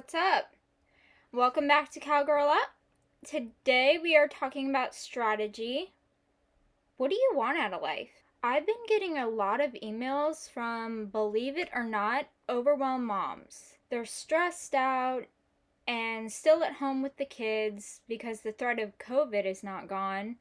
What's up? Welcome back to Cowgirl Up. Today we are talking about strategy. What do you want out of life? I've been getting a lot of emails from, believe it or not, overwhelmed moms. They're stressed out and still at home with the kids because the threat of COVID is not gone.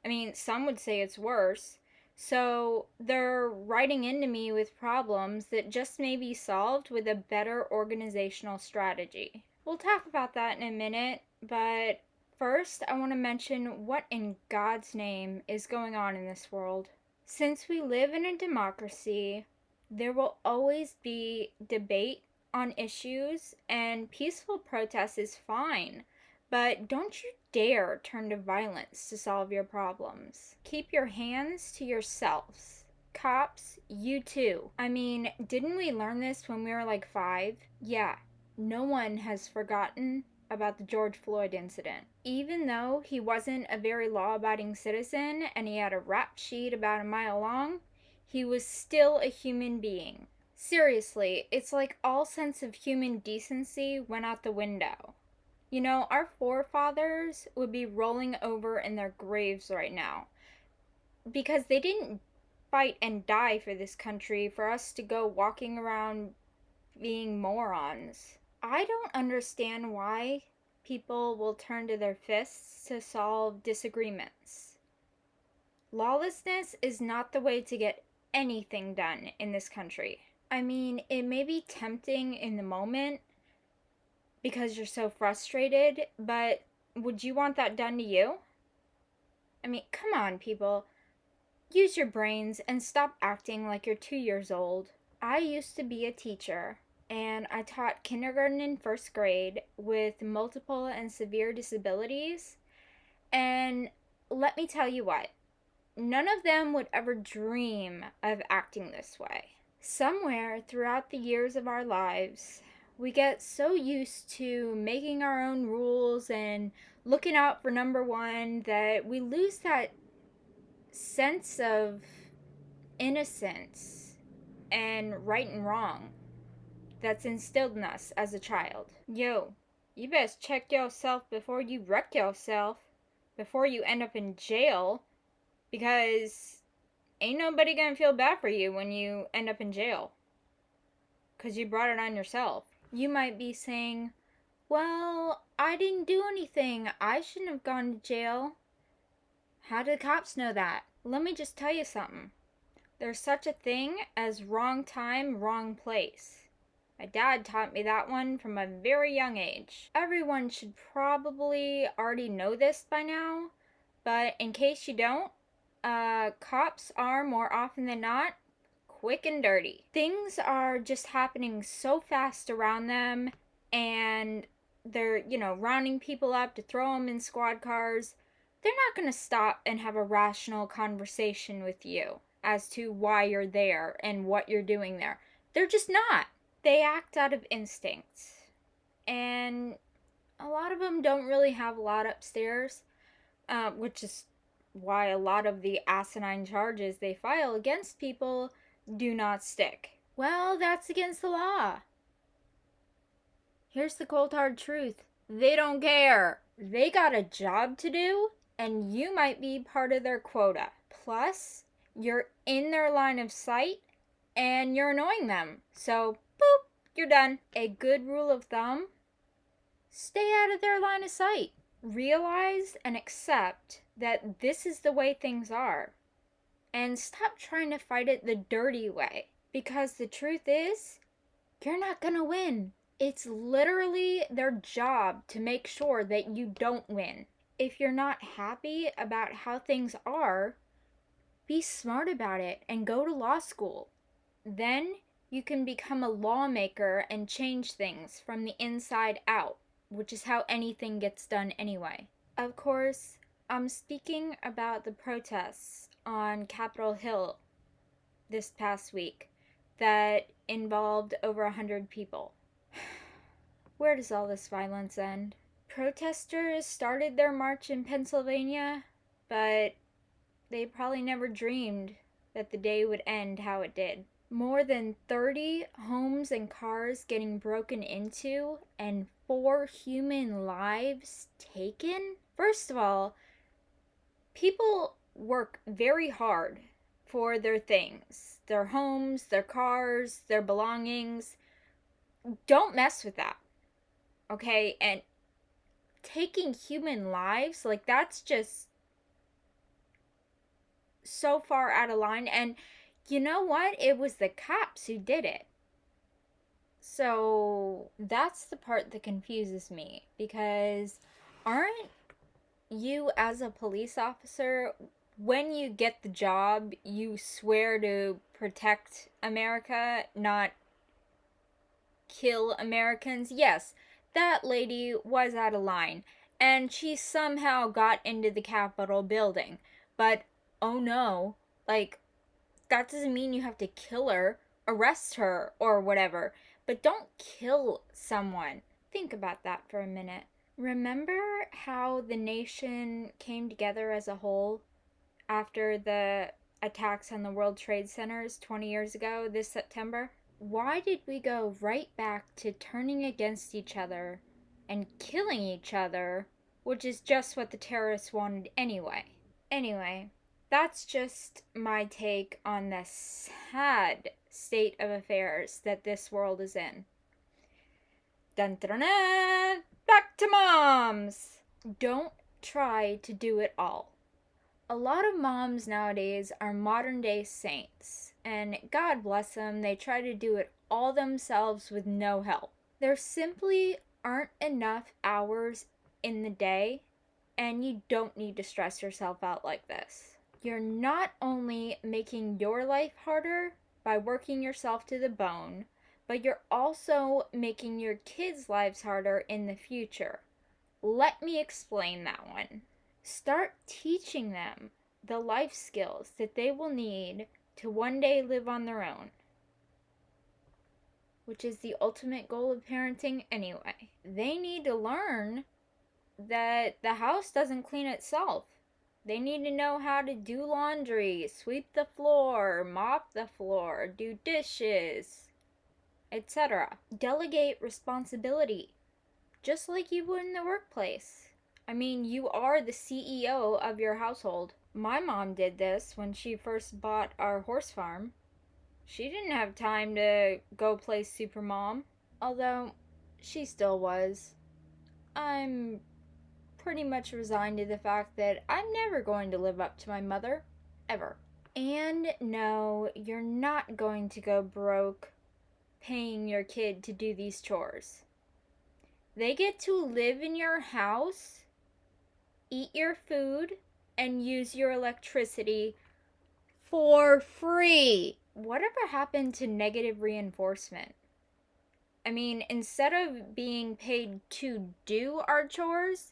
I mean, some would say it's worse. So they're writing into me with problems that just may be solved with a better organizational strategy. We'll talk about that in a minute, but first I want to mention what in God's name is going on in this world. Since we live in a democracy, there will always be debate on issues, and peaceful protest is fine. But don't you dare turn to violence to solve your problems. Keep your hands to yourselves. Cops, you too. I mean, didn't we learn this when we were like 5? Yeah, no one has forgotten about the George Floyd incident. Even though he wasn't a very law-abiding citizen and he had a rap sheet about a mile long, he was still a human being. Seriously, it's like all sense of human decency went out the window. You know, our forefathers would be rolling over in their graves right now because they didn't fight and die for this country for us to go walking around being morons. I don't understand why people will turn to their fists to solve disagreements. Lawlessness is not the way to get anything done in this country. I mean, it may be tempting in the moment because you're so frustrated, but would you want that done to you? I mean, come on, people. Use your brains and stop acting like you're 2 years old. I used to be a teacher, and I taught kindergarten and first grade with multiple and severe disabilities, and let me tell you what, none of them would ever dream of acting this way. Somewhere throughout the years of our lives, we get so used to making our own rules and looking out for number one that we lose that sense of innocence and right and wrong that's instilled in us as a child. Yo, you best check yourself before you wreck yourself, before you end up in jail, because ain't nobody gonna feel bad for you when you end up in jail, because you brought it on yourself. You might be saying, well, I didn't do anything. I shouldn't have gone to jail. How did the cops know that? Let me just tell you something. There's such a thing as wrong time, wrong place. My dad taught me that one from a very young age. Everyone should probably already know this by now, but in case you don't, cops are, more often than not, quick and dirty. Things are just happening so fast around them, and they're, rounding people up to throw them in squad cars. They're not going to stop and have a rational conversation with you as to why you're there and what you're doing there. They're just not. They act out of instinct. And a lot of them don't really have a lot upstairs, which is why a lot of the asinine charges they file against people do not stick. Well, that's against the law. Here's the cold hard truth. They don't care. They got a job to do, and you might be part of their quota. Plus, you're in their line of sight, and you're annoying them. So, boop, you're done. A good rule of thumb, stay out of their line of sight. Realize and accept that this is the way things are. And stop trying to fight it the dirty way. Because the truth is, you're not gonna win. It's literally their job to make sure that you don't win. If you're not happy about how things are, be smart about it and go to law school. Then you can become a lawmaker and change things from the inside out, which is how anything gets done anyway. Of course, I'm speaking about the protests on Capitol Hill this past week that involved over 100 people. Where does all this violence end? Protesters started their march in Pennsylvania, but they probably never dreamed that the day would end how it did. More than 30 homes and cars getting broken into and 4 human lives taken? First of all, people work very hard for their things, their homes, their cars, their belongings. Don't mess with that, okay? And taking human lives, like, that's just so far out of line. And you know what? It was the cops who did it. So that's the part that confuses me, because aren't you, as a police officer, when you get the job, you swear to protect America, not kill Americans? Yes, that lady was out of line, and she somehow got into the Capitol building. But oh no, like, that doesn't mean you have to kill her, arrest her, or whatever. But don't kill someone. Think about that for a minute. Remember how the nation came together as a whole after the attacks on the World Trade Centers 20 years ago this September? Why did we go right back to turning against each other and killing each other, which is just what the terrorists wanted anyway? Anyway, that's just my take on the sad state of affairs that this world is in. Dun dun dun! Back to moms! Don't try to do it all. A lot of moms nowadays are modern day saints, and God bless them, they try to do it all themselves with no help. There simply aren't enough hours in the day, and you don't need to stress yourself out like this. You're not only making your life harder by working yourself to the bone, but you're also making your kids' lives harder in the future. Let me explain that one. Start teaching them the life skills that they will need to one day live on their own, which is the ultimate goal of parenting anyway. They need to learn that the house doesn't clean itself. They need to know how to do laundry, sweep the floor, mop the floor, do dishes, etc. Delegate responsibility, just like you would in the workplace. I mean, you are the CEO of your household. My mom did this when she first bought our horse farm. She didn't have time to go play supermom, although she still was. I'm pretty much resigned to the fact that I'm never going to live up to my mother, ever. And no, you're not going to go broke paying your kid to do these chores. They get to live in your house, eat your food, and use your electricity for free. Whatever happened to negative reinforcement? I mean, instead of being paid to do our chores,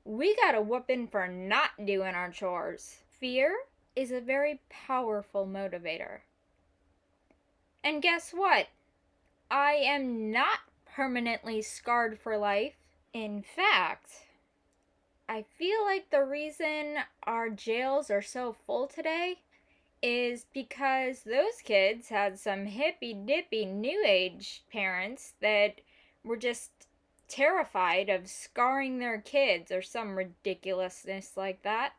we got a whooping for not doing our chores. Fear is a very powerful motivator. And guess what? I am not permanently scarred for life. In fact, I feel like the reason our jails are so full today is because those kids had some hippy-dippy new age parents that were just terrified of scarring their kids or some ridiculousness like that.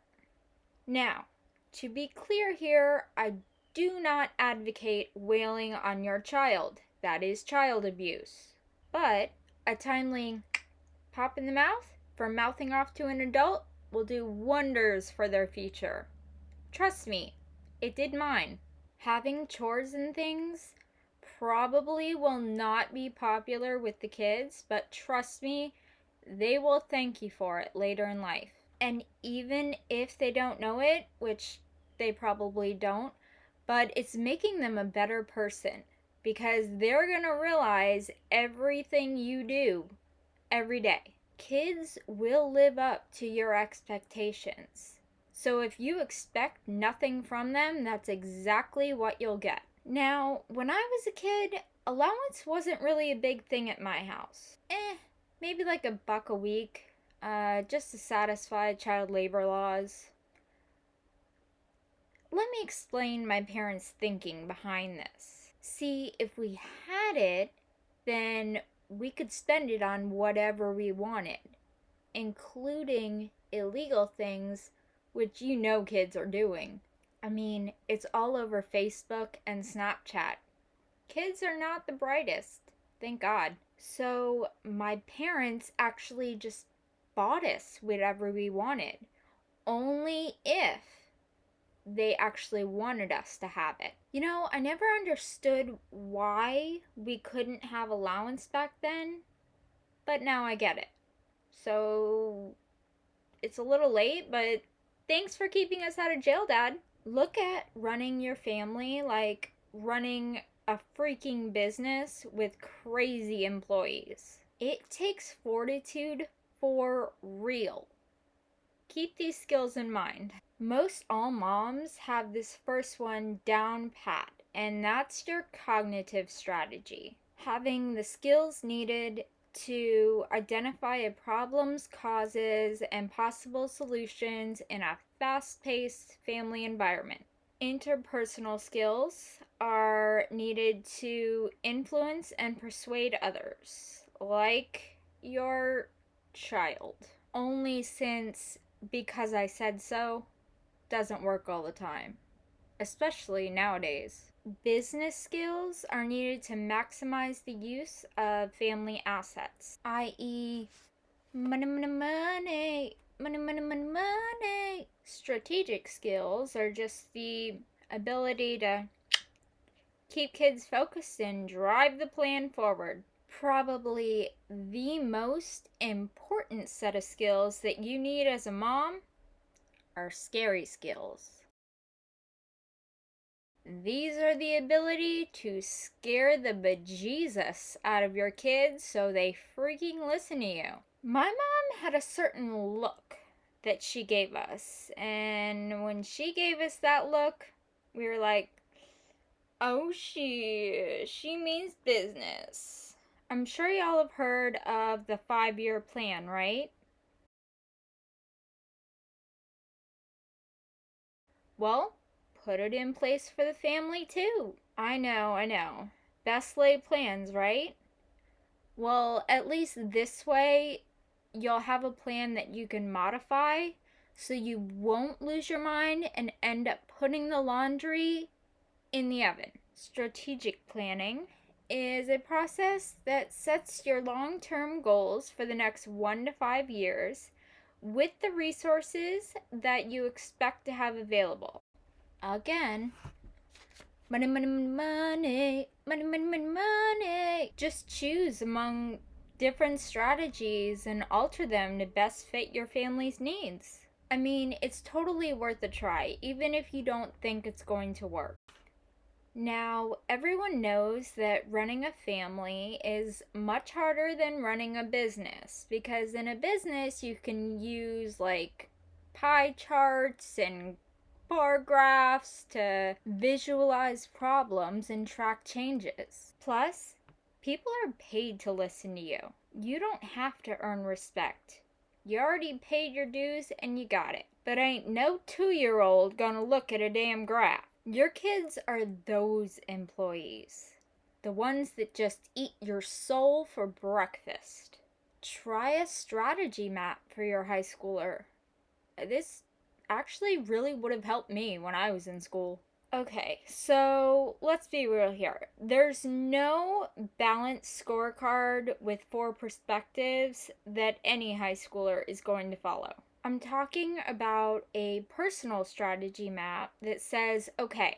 Now, to be clear here, I do not advocate wailing on your child. That is child abuse. But a timely pop in the mouth for mouthing off to an adult will do wonders for their future. Trust me, it did mine. Having chores and things probably will not be popular with the kids, but trust me, they will thank you for it later in life. And even if they don't know it, which they probably don't, but it's making them a better person, because they're gonna realize everything you do every day. Kids will live up to your expectations. So if you expect nothing from them, that's exactly what you'll get. Now, when I was a kid, allowance wasn't really a big thing at my house. Maybe like $1 a week, just to satisfy child labor laws. Let me explain my parents' thinking behind this. See, if we had it, then we could spend it on whatever we wanted, including illegal things, which you know kids are doing. I mean, it's all over Facebook and Snapchat. Kids are not the brightest, thank God. So, my parents actually just bought us whatever we wanted, only if they actually wanted us to have it. You know, I never understood why we couldn't have allowance back then, but now I get it. So, it's a little late, but thanks for keeping us out of jail, Dad. Look at running your family like running a freaking business with crazy employees. It takes fortitude for real. Keep these skills in mind. Most all moms have this first one down pat, and that's your cognitive strategy. Having the skills needed to identify a problem's causes and possible solutions in a fast-paced family environment. Interpersonal skills are needed to influence and persuade others, like your child. Only since because I said so doesn't work all the time, especially nowadays. Business skills are needed to maximize the use of family assets, i.e., money, money, money, money, money, money, money. Strategic skills are just the ability to keep kids focused and drive the plan forward. Probably the most important set of skills that you need as a mom are scary skills. These are the ability to scare the bejesus out of your kids so they freaking listen to you. My mom had a certain look that she gave us, and when she gave us that look, we were like, oh, she means business. I'm sure y'all have heard of the 5-year plan, right? Well, put it in place for the family too. I know. Best laid plans, right? Well, at least this way, you'll have a plan that you can modify so you won't lose your mind and end up putting the laundry in the oven. Strategic planning is a process that sets your long-term goals for the next 1 to 5 years with the resources that you expect to have available. Again, money, money, money, money, money, money, money, money. Just choose among different strategies and alter them to best fit your family's needs. I mean, it's totally worth a try, even if you don't think it's going to work. Now, everyone knows that running a family is much harder than running a business because in a business you can use like pie charts and bar graphs to visualize problems and track changes. Plus, people are paid to listen to you. You don't have to earn respect. You already paid your dues and you got it. But ain't no 2-year-old gonna look at a damn graph. Your kids are those employees. The ones that just eat your soul for breakfast. Try a strategy map for your high schooler. This actually really would have helped me when I was in school. Okay, so let's be real here. There's no balanced scorecard with 4 perspectives that any high schooler is going to follow. I'm talking about a personal strategy map that says, okay,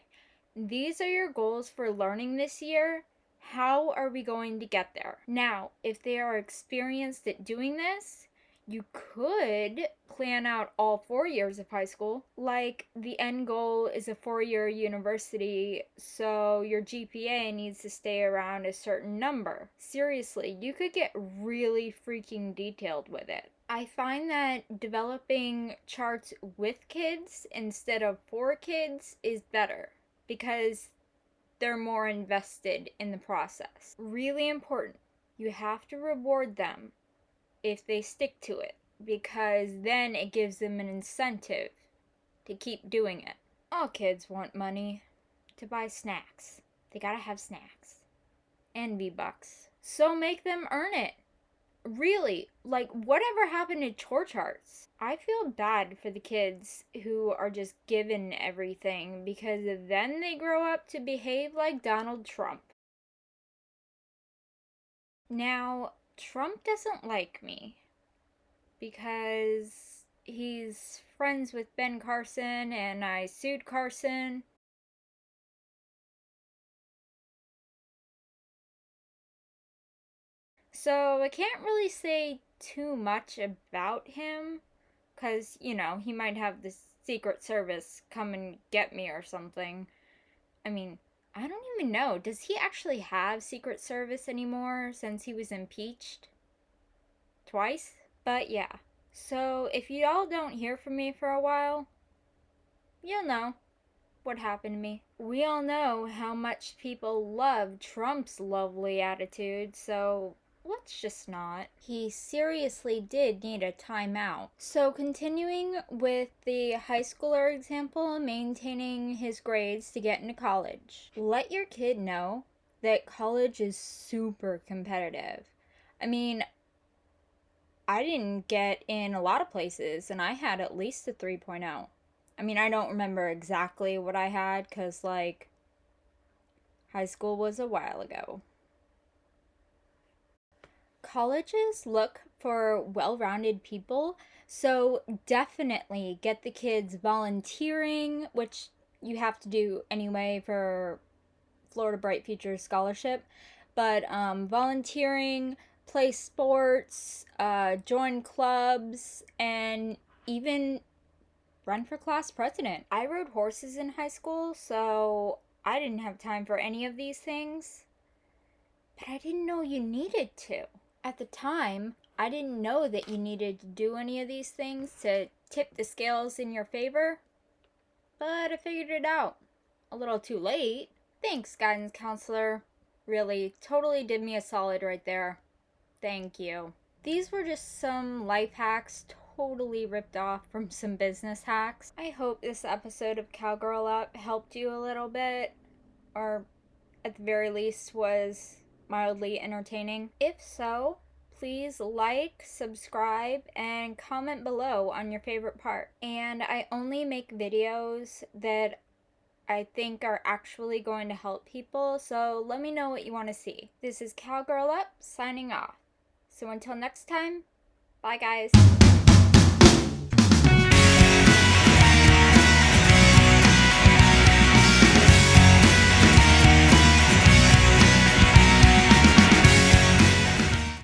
these are your goals for learning this year. How are we going to get there? Now, if they are experienced at doing this, you could plan out all 4 years of high school. Like, the end goal is a 4-year university, so your GPA needs to stay around a certain number. Seriously, you could get really freaking detailed with it. I find that developing charts with kids instead of for kids is better because they're more invested in the process. Really important. You have to reward them if they stick to it because then it gives them an incentive to keep doing it. All kids want money to buy snacks. They gotta have snacks and V-Bucks. So make them earn it. Really, like, whatever happened to chore charts? I feel bad for the kids who are just given everything because then they grow up to behave like Donald Trump. Now, Trump doesn't like me because he's friends with Ben Carson and I sued Carson. So I can't really say too much about him because, he might have the Secret Service come and get me or something. I mean, I don't even know. Does he actually have Secret Service anymore since he was impeached? Twice? But yeah. So if y'all don't hear from me for a while, you'll know what happened to me. We all know how much people love Trump's lovely attitude, so let's just not. He seriously did need a timeout. So continuing with the high schooler example, maintaining his grades to get into college. Let your kid know that college is super competitive. I mean, I didn't get in a lot of places and I had at least a 3.0. I mean, I don't remember exactly what I had because, like, high school was a while ago. Colleges look for well-rounded people, so definitely get the kids volunteering, which you have to do anyway for Florida Bright Futures Scholarship, but volunteering, play sports, join clubs, and even run for class president. I rode horses in high school, so I didn't have time for any of these things, but I didn't know you needed to. At the time, I didn't know that you needed to do any of these things to tip the scales in your favor, but I figured it out. A little too late. Thanks, guidance counselor. Really, totally did me a solid right there. Thank you. These were just some life hacks totally ripped off from some business hacks. I hope this episode of Cowgirl Up helped you a little bit, or at the very least was mildly entertaining. If so, please like, subscribe, and comment below on your favorite part. And I only make videos that I think are actually going to help people, so let me know what you want to see. This is Cowgirl Up, signing off. So until next time, bye guys.